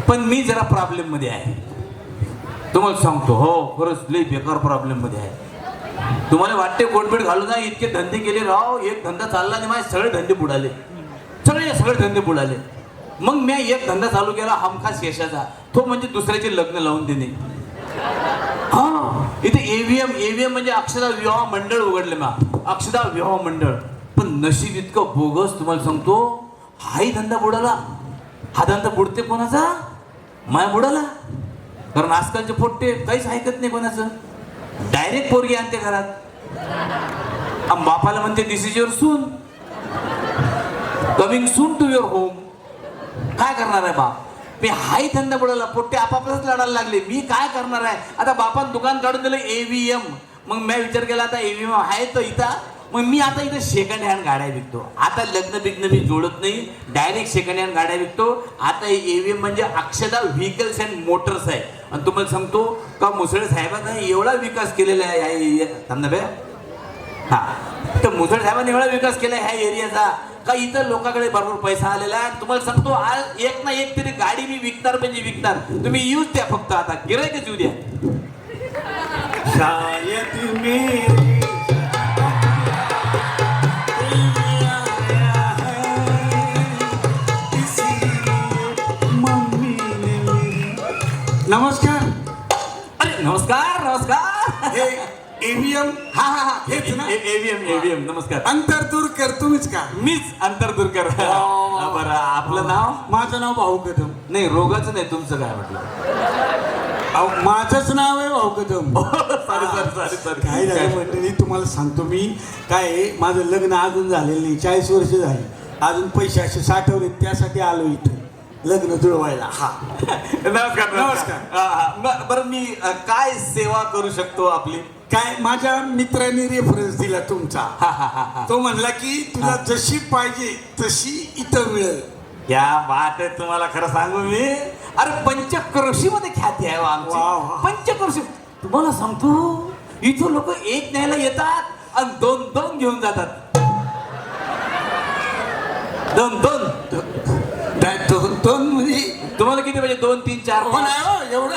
पण मी जरा प्रॉब्लेम मध्ये आहे, तुम्हाला सांगतो. हो खरंच लई बेकार प्रॉब्लेम मध्ये आहे. तुम्हाला वाटते कोटबीट घालून ना इतके धंदे केले राव, एक धंदा चालला नाही, माझे सगळे धंदे बुडाले, सगळे धंदे बुडाले. मग मी एक धंदा चालू केला हमखास यशाचा, तो म्हणजे दुसऱ्याचे लग्न लावून देणे. हा इथे एव्हीएम म्हणजे अक्षदा विवाह मंडळ उघडले ना, अक्षदा विवाह मंडळ. पण नशीब इतकं बोगस, तुम्हाला सांगतो, हाही धंदा बुडाला. हा धंदा बुडते कोणाचा? माया बुडाला. कारण आजकालचे पोट्टे काहीच ऐकत नाही कोणाचं, डायरेक्ट पोरगी आणते घरात. बापाला म्हणते this is your soon, coming soon to your home. काय करणार आहे बाप? मी हाही धंदा बुडाला, पोट्टे आपापलाच लढायला लागले. मी काय करणार आहे आता? बापान दुकान काढून दिलं एव्हीएम. मग मी विचार केला आता एव्हीएम आहे तर इथं, मग मी आता इथं सेकंड हँड गाड्या विकतो. आता लग्न बिग्न मी जोडत नाही, डायरेक्ट सेकंड हँड गाड्या विकतो. आता एव्हीएम म्हणजे अक्षदा व्हेकल्स अँड मोटर्स आहे. आणि तुम्हाला सांगतो का मुसळे साहेबांनी एवढा विकास केलेला आहे धंदा. हा तर मुसळे साहेबांनी एवढा विकास केला ह्या एरियाचा का इथं लोकांकडे भरपूर पैसा आलेला आहे. तुम्हाला सांगतो आज एक ना एक तरी गाडी मी विकणार म्हणजे विकणार. तुम्ही यूज द्या फक्त, आता गिरायकच येऊ द्या. शायद मेरी नमस्कार. अरे नमस्कार नमस्कार. हे एव्हीएम. हा हा हा हेच ना? एव्हीएम नमस्कार. अंतरदूरकर तुम्हीच का? मीच अंतरदूरकर. बरं आपलं नाव? माझं नाव भाऊ कदम. नाही रोगाचं नाही, तुमचं काय म्हटलं? अहो, माझंच नाव आहे भाऊ कदम. सॉरी काय झालं मंडळी, तुम्हाला सांगतो मी काय आहे, माझं लग्न अजून झालेलं नाही, 40 वर्ष झाली, अजून पैसे असे साठवले, त्यासाठी आलो इथं लग्न जुळवायला. हा नमस्कार नमस्कार. बरं मी काय सेवा करू शकतो आपली? काय माझ्या मित्राने रेफरन्स दिला तुमचा. तो म्हणला की तुला जशी पाहिजे तशी इथं मिळेल. क्या बात आहे. तुम्हाला खरं सांगू मी, अरे पंचक्रोशी मध्ये ख्याती आहे आमची. वा, वा. पंचक्रोशी तुम्हाला सांगतो, इथं लोक एक न्यायला येतात आणि दोन दोन घेऊन जातात. दोन म्हणजे तुम्हाला किती पाहिजे? 2 3 4 हो नाही हो, एवढं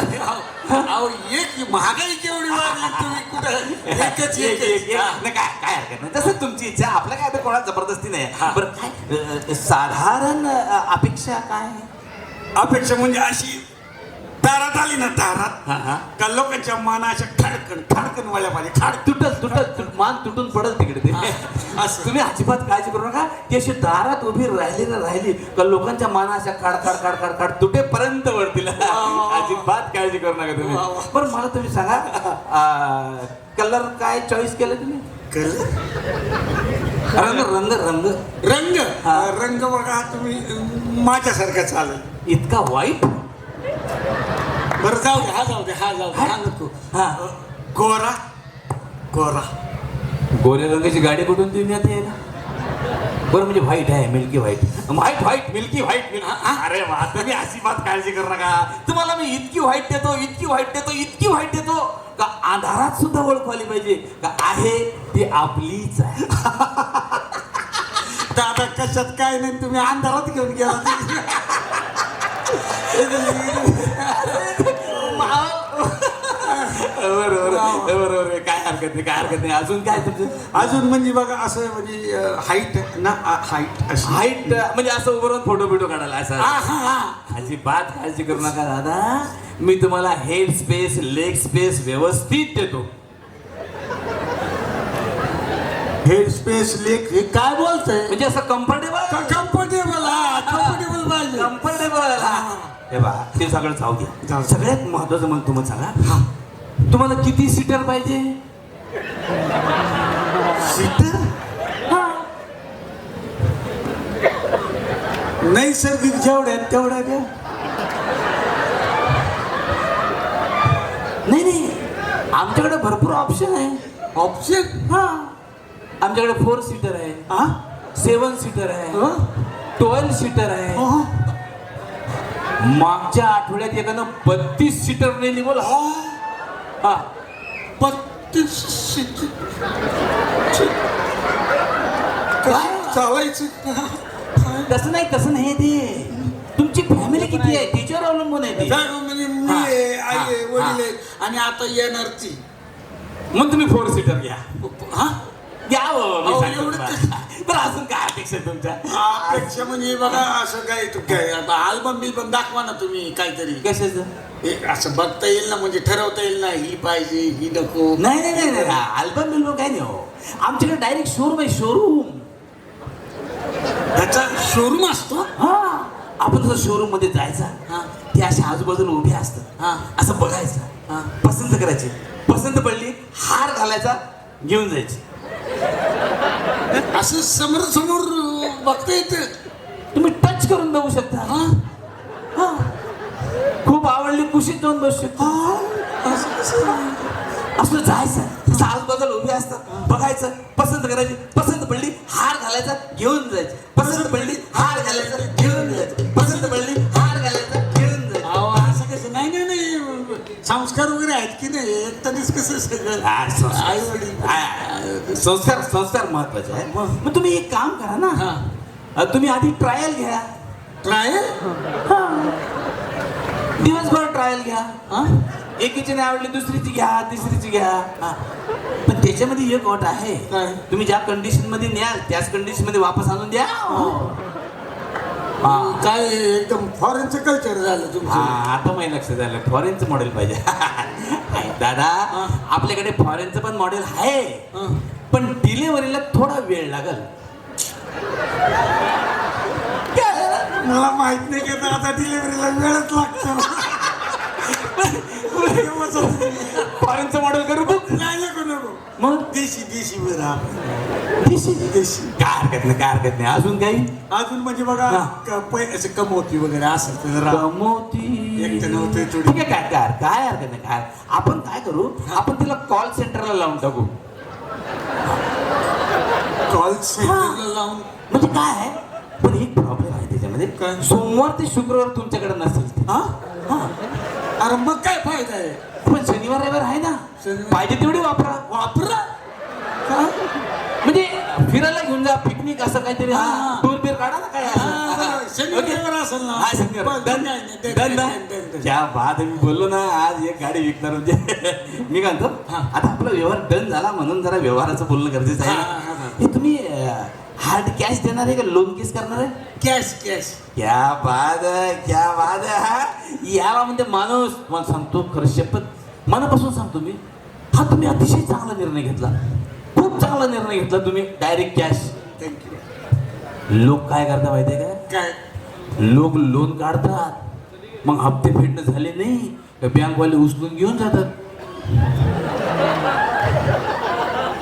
अहो, एक महागाई केवढी वाढली, तुम्ही कुठं एकच एक. काय हरकत नाही, तसं तुमची इच्छा. आपलं काय कोणाला जबरदस्ती नाही. बरं काय साधारण अपेक्षा काय? अपेक्षा म्हणजे अशी दारात आली ना, दारात का लोकांच्या मानाच्या खडकन वाल्या पाहिजे. तुटत मान तुटून पडत तिकडे ते. तुम्ही अजिबात काळजी करू नका. ती अशी दारात उभी राहिली का लोकांच्या मानाच्या खाड तुटेपर्यंत वळतील. अजिबात काळजी करू नका तुम्ही. बरं मला तुम्ही सांगा, कलर काय चॉईस केलं तुम्ही? रंग रंग रंग रंग बघा तुम्ही माझ्यासारखा चालेल. इतका वाईट? बरं जाऊ दे, हा जाऊ दे नको. गोरा गोऱ्या रंगाची गाडी कुठून तुम्ही आता यायला? बरं म्हणजे व्हाईट आहे, मिल्की व्हाईट मिल्की व्हाईट. अरे वा, तुम्ही अजिबात काळजी करू नका. तुम्हाला मी इतकी व्हाईट देतो का अंधारात सुद्धा ओळख आली पाहिजे का आहे ती आपलीच आहे. दादा कशात काय नाही, तुम्ही अंधारात घेऊन गेला. बरोबर काय हरकत नाही. अजून काय तुमचं? अजून म्हणजे बघा असं म्हणजे हाईट ना, हाईट म्हणजे असं उभं राहून फोटो काढायला असं. अजिबात काळजी करू नका दादा, मी तुम्हाला हेड स्पेस लेग स्पेस व्यवस्थित देतो. हेड स्पेस लेग हे काय बोलतंय? म्हणजे असं कम्फर्टेबल हे बा, ते सगळं जाऊ द्या. सगळ्यात महत्वाचं मला तुम्हाला सांगा, तुम्हाला किती सीटर पाहिजे? सीटर नैसर्गिक जेवढ्या तेवढ्या द्या. नाही आमच्याकडे भरपूर ऑप्शन आहे. ऑप्शन? आमच्याकडे 4 सीटर आहे, 7 सीटर आहे, 12 सीटर आहे. मागच्या आठवड्यात एकानं 32 सीटर नेली. बोला. 32 सीटर काय चालायचं? तसं नाही ते तुमची फॅमिली किती आहे त्याच्यावर अवलंबून आहे ते. म्हणजे मी आहे, आई आहे, वडील आहेत आणि आता येणार ती. मग तुम्ही 4 सीटर घ्या. हा घ्या हो, मी अहो, सांगतो एवढं तुम्हाला. बरं अजून काय अपेक्षा आहे तुमच्या? अपेक्षा म्हणजे बघा असं काय तू काय अल्बम बिल्बम दाखवा ना तुम्ही काहीतरी. कशाचं? असं बघता येईल ना, म्हणजे ठरवता येईल ना, ही पाहिजे ही नको. नाही नाही नाही नाही अल्बम बिल्बम काय नाही हो. आमच्याकडे डायरेक्ट शोरूम आहे, शोरूम. त्याचा शोरूम असतो. हा आपण जसं शोरूम मध्ये जायचा, हा. ते अशा आजूबाजूला उभे असतात, हा. असं बघायचं, हा. पसंत करायची, पसंत पडली हार घालायचा, घेऊन जायची. असं समोर समोर बघता येतं. तुम्ही टच करून बघू शकता. हा? हा. खूप आवडली कुशीत जाऊन बसू शकता. असं कसं? असं जायचं, असं आजूबाजूला उभे असतात, बघायचं, पसंत करायची, पसंत पडली हार घालायचा, घेऊन जायची, पसंत पडली हार घालायचा, घेऊन जायचं, पसंत पडली हार घालायचा, घेऊन जायचं. अहो, असं कसं? नाही नाही नाही संस्कार वगैरे आहेत की नाही? एकट्यानेच कसं सगळं? हा, संस्कार. आई वडील. संस्कार संस्कार महत्वाचे आहे. मग तुम्ही एक काम करा ना, तुम्ही आधी ट्रायल घ्या. ट्रायल? दिवसभर ट्रायल घ्या. एकीची नाही आवडली दुसरीची घ्या, तिसरीची घ्या. पण त्याच्यामध्ये एक अट आहे, काय? तुम्ही ज्या कंडिशन मध्ये न्याल त्याच कंडिशन मध्ये वापस आणून द्या. काय एकदम फॉरेनचं कल्चर झालं हा, तुमचं. आता माझ्या लक्षात झालं, फॉरेनचं मॉडेल पाहिजे. दादा, आपल्याकडे फॉरेनचं पण मॉडेल आहे, पण डिलिव्हरीला थोडा वेळ लागल. मला माहित नाही का आता डिलिव्हरीला वेळच लागतो. फॉरेनचं मॉडेल करू बघ. नाही नको नको. मग देशी देशी बरं. देशी देशी. काय हरकत नाही, काय हरकत नाही. अजून काही अजून म्हणजे बघा असं कमवती वगैरे असेल तर जरा कमवती एकटं नव्हतं थोडी. ठीक आहे. काय हरकत नाही. काय आपण काय करू, आपण तिला कॉल सेंटरला लावून टाकू. कॉल सेंटरला लावून. म्हणजे काय आहे, पण एक प्रॉब्लेम आहे त्याच्यामध्ये. काय? सोमवार ते शुक्रवार तुमच्याकडे नसेल ते. हा? अरे मग काय फायदा आहे? पण शनिवार रविवार आहे ना, शनिवार. पाहिजे तेवढी वापरा. वापरा. म्हणजे फिरायला घेऊन जा, पिकनिक असं काहीतरी, हा. टूर बिर काढा ना काय शनिवार रविवार असेल ना. हा, शनिवार. बरं, डन. नाही, नाही, डन ना? Done, done, done. क्या बात आहे. मी बोललो ना आज एक गाडी विकणार म्हणजे. मी काय म्हणतो, आता आपला व्यवहार डन झाला म्हणून जरा व्यवहाराचं बोलणं गरजेचं आहे ना. हे तुम्ही हार्ड कॅश देणार आहे का लोन केस करणार आहे? Cash cash. क्या बात आहे, क्या बात आहे. हा याला म्हणते माणूस. मला सांगतो खरं शपथ मनापासून सांगतो मी, हा तुम्ही अतिशय चांगला निर्णय घेतला, खूप चांगला निर्णय घेतला तुम्ही. Direct cash. थँक्यू. लोक काय करतात माहितीये का, काय? लोक लोन काढतात, मग हप्ते फेडणं झाले नाही का बँकवाले उचलून घेऊन जातात.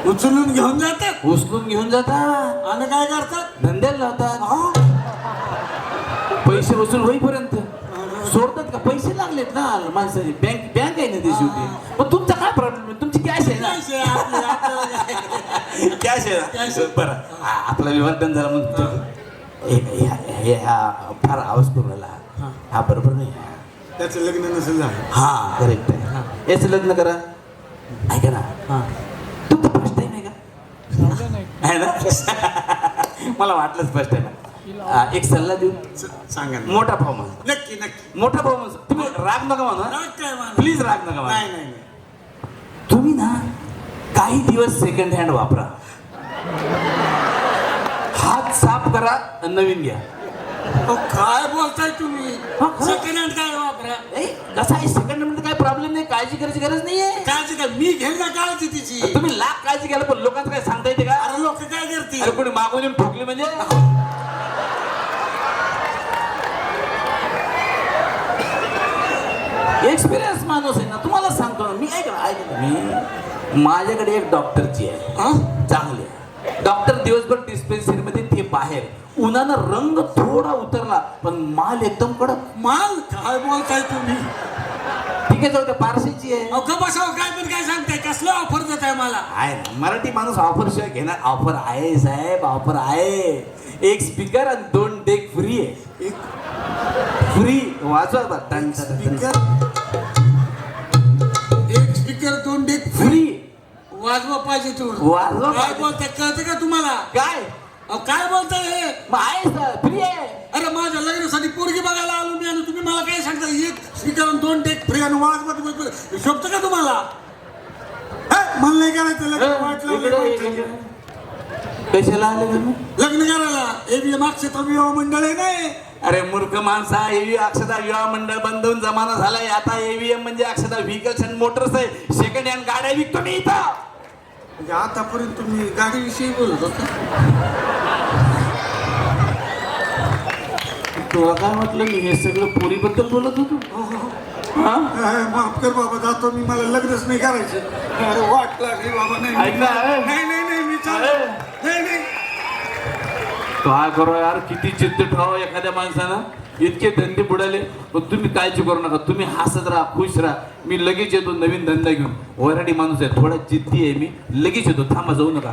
उचलून घेऊन जातात. उचलून घेऊन जातात आणि काय करतात? धंद्याला लावतात. पैसे वसूल होईपर्यंत सोडतात का? पैसे लागलेत ना माणसाचे. बँक आहे ना त्याची होती. पण तुमचा काय प्रॉब्लेम आहे? तुमची कॅश आहे ना. कॅश आहे ना. बरं, आपला व्यवहार डन झाला म्हणून फार आवाज करून राहिला. हा बरोबर नाही. त्याचं लग्न नसेल झालं. हा करेक्ट आहे. याचं लग्न करा. ऐका ना, तुमचं फर्स्ट टाइम आहे का? आहे ना. मला वाटलंच फर्स्ट टाइम आहे. एक सल्ला देऊ. सांगा ना. मोठा भाऊ म्हणून. नक्की नक्की. मोठा भाऊ म्हणून तुम्ही राग नका म्हणा. राग काय म्हणा? प्लीज राग नका म्हणा. नाही नाही नाही. तुम्ही ना काही दिवस सेकंड हँड वापरा. हात साफ करा, नवीन घ्या. अहो, काय बोलताय तुम्ही? हा? सेकंड हँड काय वापरा? कसं आहे, सेकंड हँड मध्ये काही प्रॉब्लेम नाही, काळजी करायची गरज नाहीये. काळजी काय? मी घेईन ना काळजी तिची. तुम्ही लाख काळजी घ्याल, पण लोकांचं काय सांगता येते का? अरे लोक काय करतील? अरे कोणी मागून येऊन ठोकली म्हणजे. एक्सपिरियन्स माणूस आहे ना, तुम्हाला सांगतो ना मी. ऐका मी, माझ्याकडे एक डॉक्टरची आहे. हा? चांगली आहे डॉक्टर. दिवसभर डिस्पेन्सरी मध्ये, ते बाहेर उन्हानं रंग थोडा उतरला पण माल एकदम कडक माल. काय बोलताय तुम्ही? ठीक आहे, जाऊ द्या. पारशीची आहे. अहो का बसाव, काय पण काय सांगताय? कसलं ऑफर देत आहे मला? आहे ना, मराठी माणूस ऑफर शिवाय घेणार. ऑफर आहे साहेब, ऑफर आहे. एक स्पीकर आणि 2 डेक फ्री आहे. फ्री वाजवा बा. स्पीकर. एक स्पीकर 2 डेक फ्री वाजवा पाहिजे तू. वाजवा काय पाहिजे. बोलताय? कळतं का तुम्हाला? काय अहो, काय बोलताय हे? मग आहे सर फ्री आहे. अरे माझ्या लग्नासाठी पोरगी बघायला आलो मी आणि तुम्ही मला काय सांगता एक स्पीकर 2 टेक फ्री आणि वाज शोभतं का तुम्हाला? मला नाही करायचं लग्न वाटलं कशाला आले तुम्ही? लग्न करायला एबीएम अक्षेत्र विवाह मंडळ आहे नाही. अरे मूर्ख माणसा एव्ही अक्षता विवाह मंडळ बंद होऊन जमाना झालाय. आता एव्हीएम म्हणजे अक्षता व्हेकल्स अँड मोटर्स आहे. सेकंड हँड गाड्या विकतो मी इथं. म्हणजे आतापर्यंत तुम्ही गाडीविषयी बोलत होता. तुला काय म्हटलं मी हे सगळं पोरीबद्दल बोलत होतो. हा? माफ कर बाबा जातो मी मला लग्नच नाही करायचं. अरे वाट लागली बाबा नाही ऐक ना, नाही नाही नाही मी चालू नाही नाही. काय करू यार किती चित्त ठेवावं एखाद्या माणसानं. इतके धंदे बुडाले. पण तुम्ही काळजी करू नका. तुम्ही हसत राहा खुश राहा. मी लगेच येतो नवीन धंदा घेऊन. वराडी माणूस आहे थोडा जिद्दी आहे मी. लगेच येतो थांबा जाऊ नका.